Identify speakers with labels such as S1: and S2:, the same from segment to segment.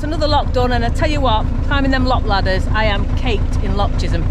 S1: that's another lock done, and I tell you what, climbing them lock ladders, I am caked in lockjism.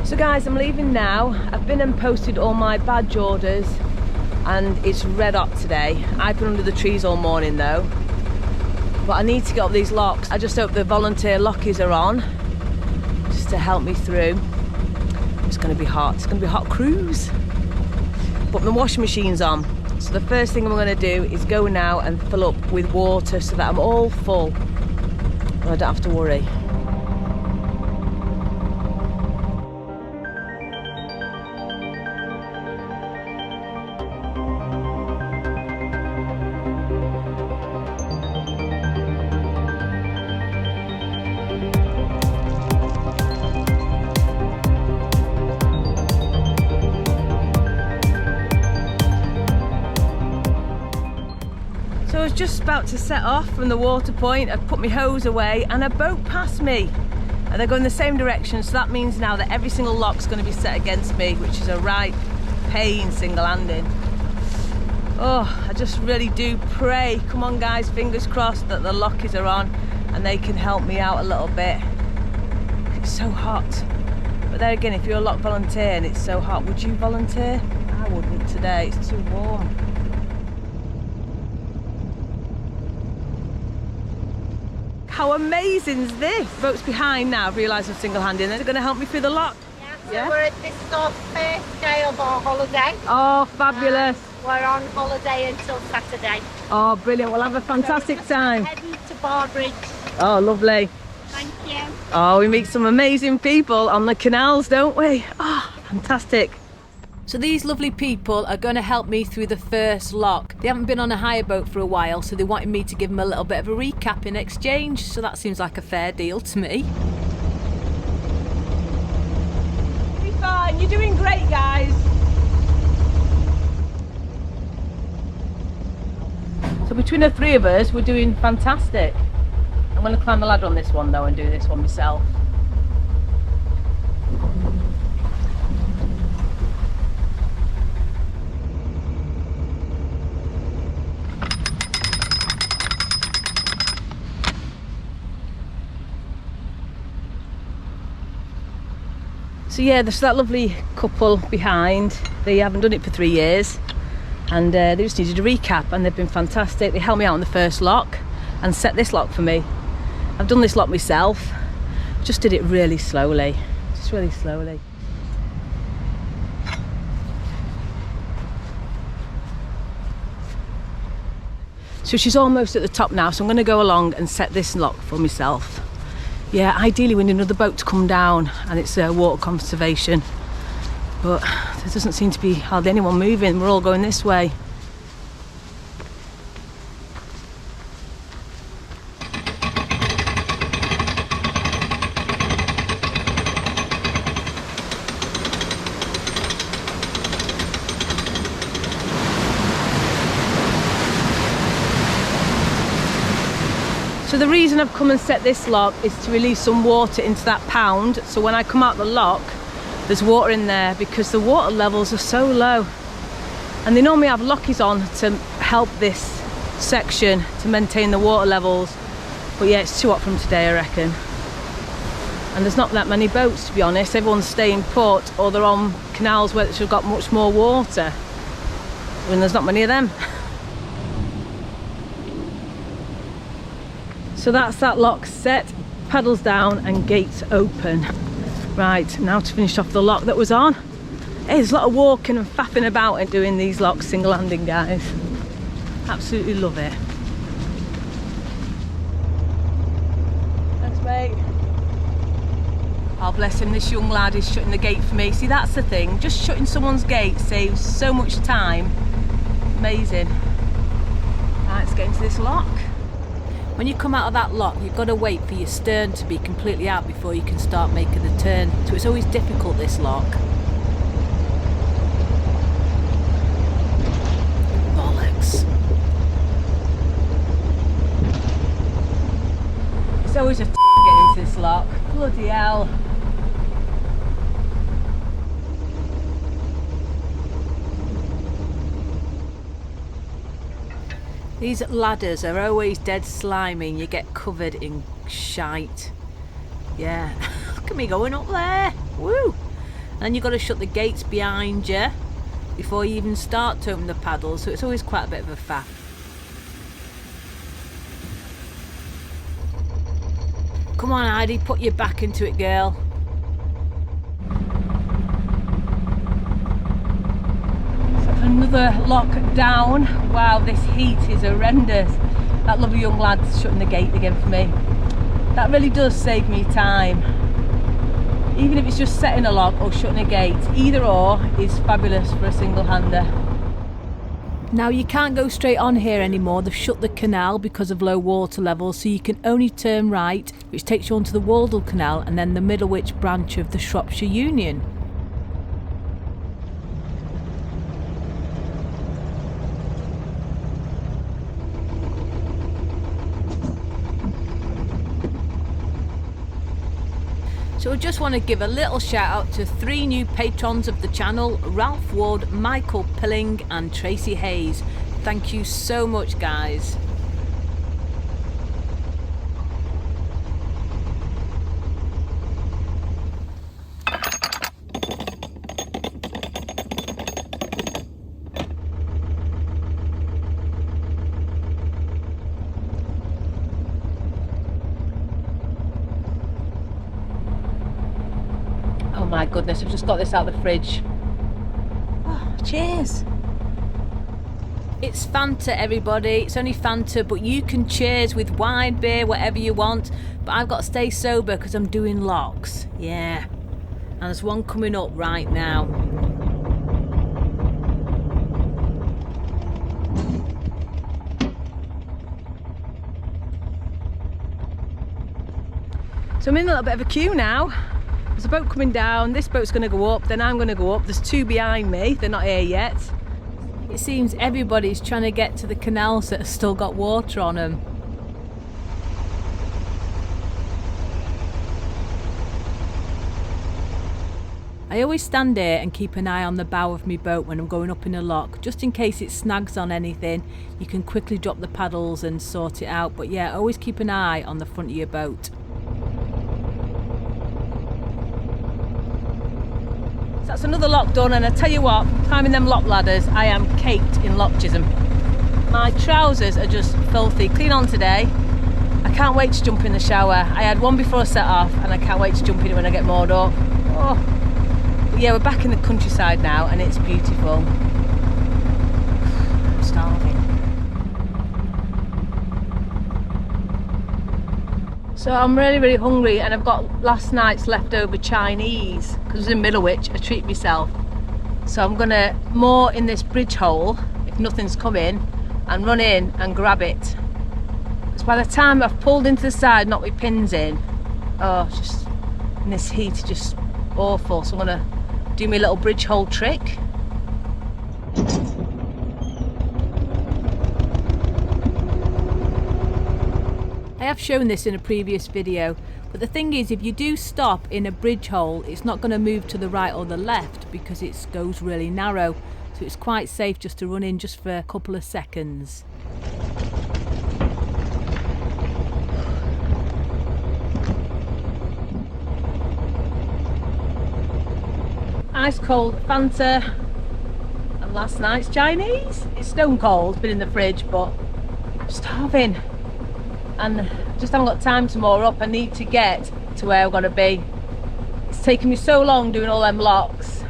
S1: So guys, I'm leaving now. I've been and posted all my badge orders and it's red hot today. I've been under the trees all morning though. But I need to get up these locks. I just hope the volunteer lockies are on just to help me through. It's going to be hot. It's going to be a hot cruise. But my washing machine's on. So the first thing I'm going to do is go now and fill up with water so that I'm all full and I don't have to worry. So I was just about to set off from the water point. I've put my hose away and a boat passed me and they're going the same direction, so that means now that every single lock's going to be set against me, which is a right pain single-handed. Oh, I just really do pray, come on guys, fingers crossed, that the lockies are on and they can help me out a little bit. It's so hot. But there again, if you're a lock volunteer and it's so hot, would you volunteer? I wouldn't today, it's too warm. How amazing is this? Boat's behind now, I've realised I'm single-handed. They're going to help me through the lock.
S2: Yeah, so this is our first day of our holiday.
S1: Oh, fabulous.
S2: We're on holiday until Saturday.
S1: Oh, brilliant. We'll have a fantastic time.
S2: Heading to Barbridge.
S1: Oh, lovely.
S2: Thank you.
S1: Oh, we meet some amazing people on the canals, don't we? Oh, fantastic. So these lovely people are going to help me through the first lock. They haven't been on a hire boat for a while, so they wanted me to give them a little bit of a recap in exchange. So that seems like a fair deal to me. Be fine. You're doing great, guys. So between the three of us, we're doing fantastic. I'm going to climb the ladder on this one though and do this one myself. So yeah, there's that lovely couple behind. They haven't done it for 3 years and they just needed a recap and they've been fantastic. They helped me out on the first lock and set this lock for me. I've done this lock myself, just did it really slowly, just really slowly. So she's almost at the top now, so I'm going to go along and set this lock for myself. Yeah, ideally we need another boat to come down and it's water conservation, but there doesn't seem to be hardly anyone moving. We're all going this way. So the reason I've come and set this lock is to release some water into that pound, so when I come out the lock there's water in there because the water levels are so low. And they normally have lockies on to help this section to maintain the water levels, but yeah, it's too hot from today I reckon. And there's not that many boats, to be honest. Everyone's staying put or they're on canals where they've got much more water, and there's not many of them. So that's that lock set, paddles down and gates open. Right, now to finish off the lock that was on. Hey, there's a lot of walking and faffing about and doing these locks single-handed, guys. Absolutely love it. Thanks, mate. Oh, bless him, this young lad is shutting the gate for me. See, that's the thing, just shutting someone's gate saves so much time. Amazing. Right, let's get into this lock. When you come out of that lock, you've got to wait for your stern to be completely out before you can start making the turn. So it's always difficult, this lock. Bollocks. always a getting into this lock. Bloody hell. These ladders are always dead slimy and you get covered in shite. Yeah, look at me going up there. Woo! And then you've got to shut the gates behind you before you even start to open the paddles, so it's always quite a bit of a faff. Come on Heidi, put your back into it, girl. Another lock down. Wow, this heat is horrendous. That lovely young lad's shutting the gate again for me. That really does save me time. Even if it's just setting a lock or shutting a gate, either or is fabulous for a single-hander. Now you can't go straight on here anymore. They've shut the canal because of low water levels, so you can only turn right, which takes you onto the Wardle Canal and then the Middlewich branch of the Shropshire Union. So I just want to give a little shout out to 3 new patrons of the channel, Ralph Ward, Michael Pilling and Tracy Hayes. Thank you so much, guys. Oh my goodness, I've just got this out of the fridge. Oh, cheers. It's Fanta, everybody. It's only Fanta, but you can cheers with wine, beer, whatever you want. But I've got to stay sober because I'm doing locks. Yeah. And there's one coming up right now. So I'm in a little bit of a queue now. There's a boat coming down, this boat's going to go up, then I'm going to go up. There's 2 behind me, they're not here yet. It seems everybody's trying to get to the canals that have still got water on them. I always stand here and keep an eye on the bow of my boat when I'm going up in a lock, just in case it snags on anything. You can quickly drop the paddles and sort it out, but yeah, always keep an eye on the front of your boat. So that's another lock done, and I tell you what, climbing them lock ladders, I am caked in lockjism. My trousers are just filthy, clean on today. I can't wait to jump in the shower. I had one before I set off, and I can't wait to jump in it when I get moored up. Oh. But yeah, we're back in the countryside now, and it's beautiful. I'm starving. So I'm really hungry, and I've got last night's leftover Chinese because I was in Middlewich. I treat myself, so I'm gonna moor in this bridge hole if nothing's coming and run in and grab it, because by the time I've pulled into the side, knocked my pins in, oh, it's just in this heat, it's just awful. So I'm gonna do my little bridge hole trick. I have shown this in a previous video, but the thing is, if you do stop in a bridge hole, it's not going to move to the right or the left because it goes really narrow, so it's quite safe just to run in just for a couple of seconds. Ice cold Fanta and last night's Chinese. It's stone cold, been in the fridge, but I'm starving. And just haven't got time to moor up. I need to get to where I'm going to be. It's taken me so long doing all them locks.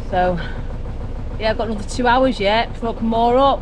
S1: So yeah, I've got another 2 hours yet before I can moor up.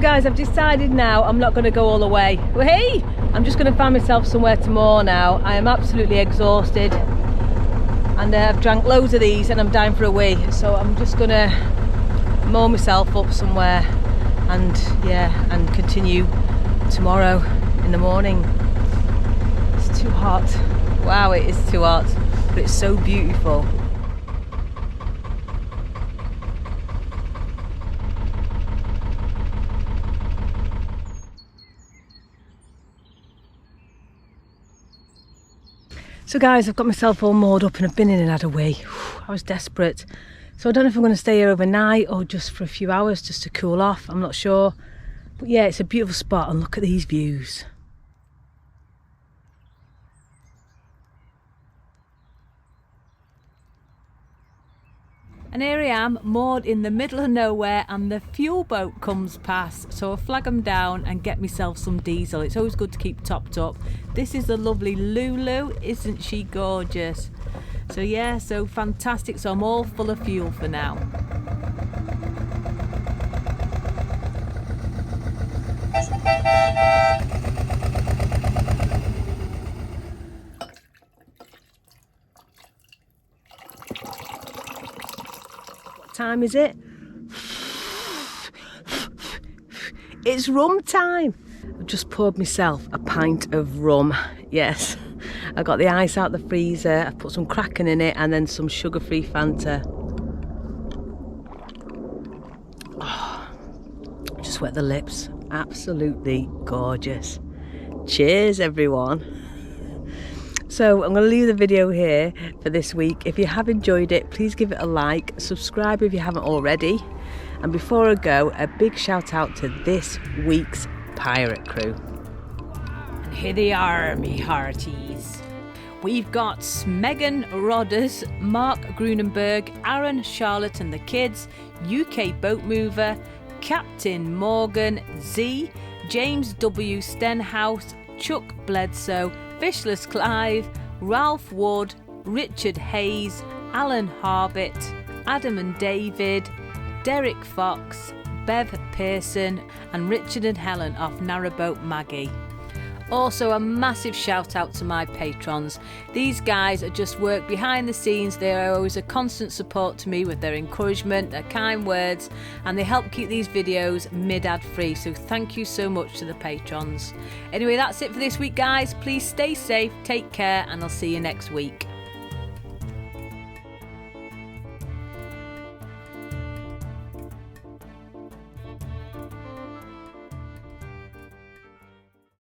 S1: guys, I've decided now I'm not going to go all the way. Well, hey, I'm just going to find myself somewhere to moor now. I am absolutely exhausted and I've drank loads of these and I'm dying for a wee, so I'm just going to moor myself up somewhere and yeah, and continue tomorrow in the morning. It's too hot. Wow, it is too hot, but it's so beautiful. So guys, I've got myself all moored up and I've been in and had a wee. I was desperate. So I don't know if I'm going to stay here overnight or just for a few hours just to cool off. I'm not sure. But yeah, it's a beautiful spot and look at these views. And here I am, moored in the middle of nowhere, and the fuel boat comes past, so I flag them down and get myself some diesel. It's always good to keep topped up. This is the lovely Lulu, isn't she gorgeous? So yeah, so fantastic. So I'm all full of fuel for now. Time is it? It's rum time. I've just poured myself a pint of rum. Yes, I got the ice out the freezer, I've put some Kraken in it and then some sugar-free Fanta. Oh, just wet the lips. Absolutely gorgeous. Cheers everyone. So I'm going to leave the video here for this week. If you have enjoyed it, please give it a like, subscribe if you haven't already. And before I go, a big shout out to this week's pirate crew. And here they are, me hearties. We've got Megan Rodders, Mark Grunenberg, Aaron, Charlotte and the kids, UK Boat Mover, Captain Morgan, Z, James W. Stenhouse, Chuck Bledsoe, Fishless Clive, Ralph Wood, Richard Hayes, Alan Harbit, Adam and David, Derek Fox, Bev Pearson and Richard and Helen off Narrowboat Maggie. Also a massive shout out to my patrons. These guys are just work behind the scenes. They are always a constant support to me with their encouragement, their kind words, and they help keep these videos mid-ad free. So thank you so much to the patrons. Anyway, that's it for this week guys. Please stay safe, take care, and I'll see you next week.